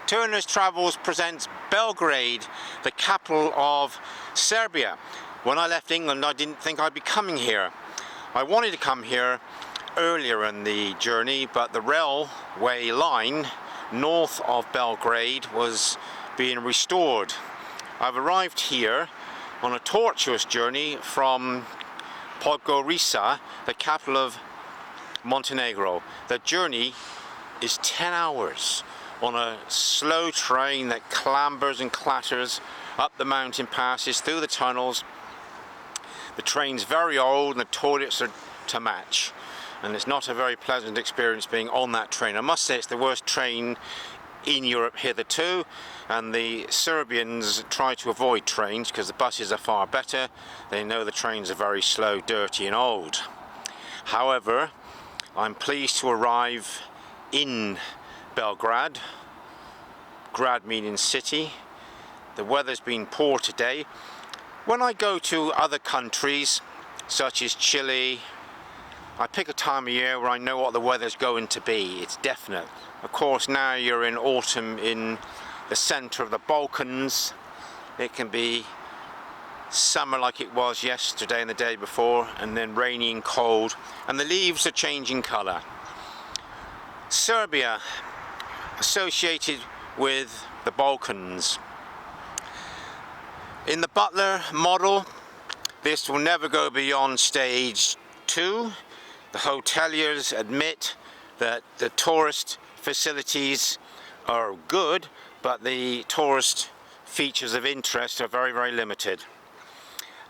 Turner's Travels presents Belgrade, the capital of Serbia. When I left England, I didn't think I'd be coming here. I wanted to come here earlier in the journey, but the railway line north of Belgrade was being restored. I've arrived here on a tortuous journey from Podgorica, the capital of Montenegro. The journey is 10 hours on a slow train that clambers and clatters up the mountain passes, through the tunnels. The train's very old and the toilets are to match, and it's not a very pleasant experience being on that train. I must say it's the worst train in Europe hitherto, and the Serbians try to avoid trains because the buses are far better. They know the trains are very slow, dirty and old. However, I'm pleased to arrive in Belgrade, grad meaning city. The weather's been poor today. When I go to other countries such as Chile, I pick a time of year where I know what the weather's going to be. It's definite. Of course, now you're in autumn in the center of the Balkans. It can be summer like it was yesterday and the day before, and then rainy and cold, and the leaves are changing color. Serbia, associated with the Balkans. In the Butler model, this will never go beyond stage 2. The hoteliers admit that the tourist facilities are good, but the tourist features of interest are very, very limited.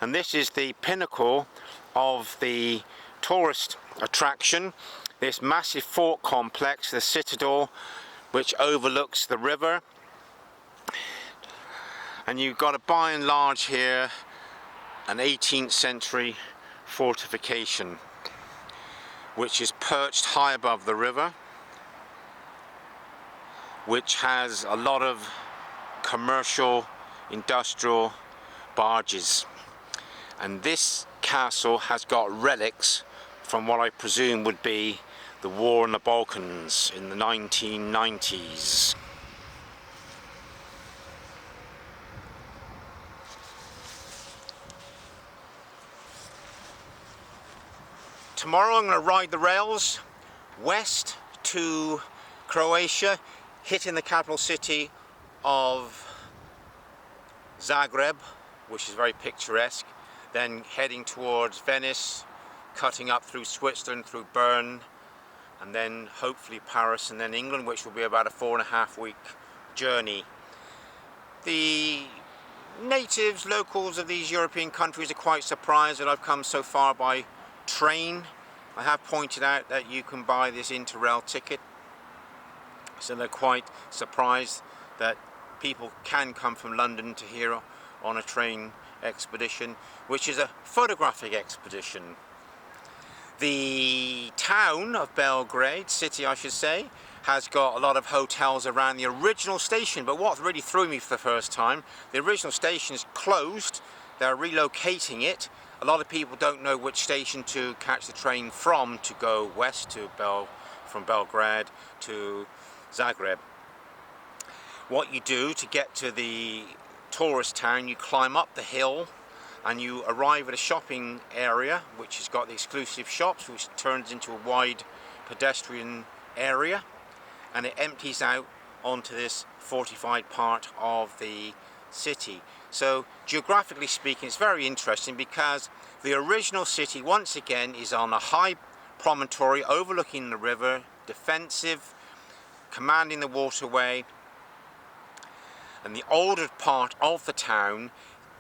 And this is the pinnacle of the tourist attraction, this massive fort complex, the citadel, which overlooks the river. And you've got a, by and large here, an 18th century fortification which is perched high above the river, which has a lot of commercial, industrial barges. And this castle has got relics from what I presume would be the war in the Balkans in the 1990s. Tomorrow I'm going to ride the rails west to Croatia, hitting the capital city of Zagreb, which is very picturesque, then heading towards Venice, cutting up through Switzerland, through Bern, and then hopefully Paris, and then England, which will be about a 4.5-week journey. The natives, locals of these European countries are quite surprised that I've come so far by train. I have pointed out that you can buy this Interrail ticket, so they're quite surprised that people can come from London to here on a train expedition, which is a photographic expedition. The town of Belgrade, city I should say, has got a lot of hotels around the original station, but what really threw me for the first time, the original station is closed. They're relocating it. A lot of people don't know which station to catch the train from to go west to from Belgrade to Zagreb. What you do to get to the tourist town, you climb up the hill and you arrive at a shopping area which has got the exclusive shops, which turns into a wide pedestrian area, and it empties out onto this fortified part of the city. So geographically speaking, it's very interesting because the original city once again is on a high promontory overlooking the river, defensive, commanding the waterway, and the older part of the town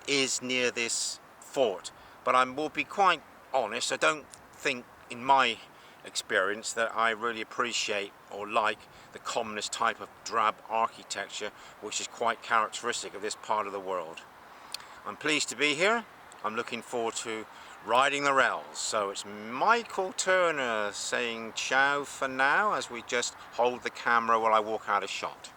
is near this fort. But I will be quite honest, I don't think in my experience that I really appreciate or like the communist type of drab architecture which is quite characteristic of this part of the world. I'm pleased to be here. I'm looking forward to riding the rails. So it's Michael Turner saying ciao for now as we just hold the camera while I walk out of shot.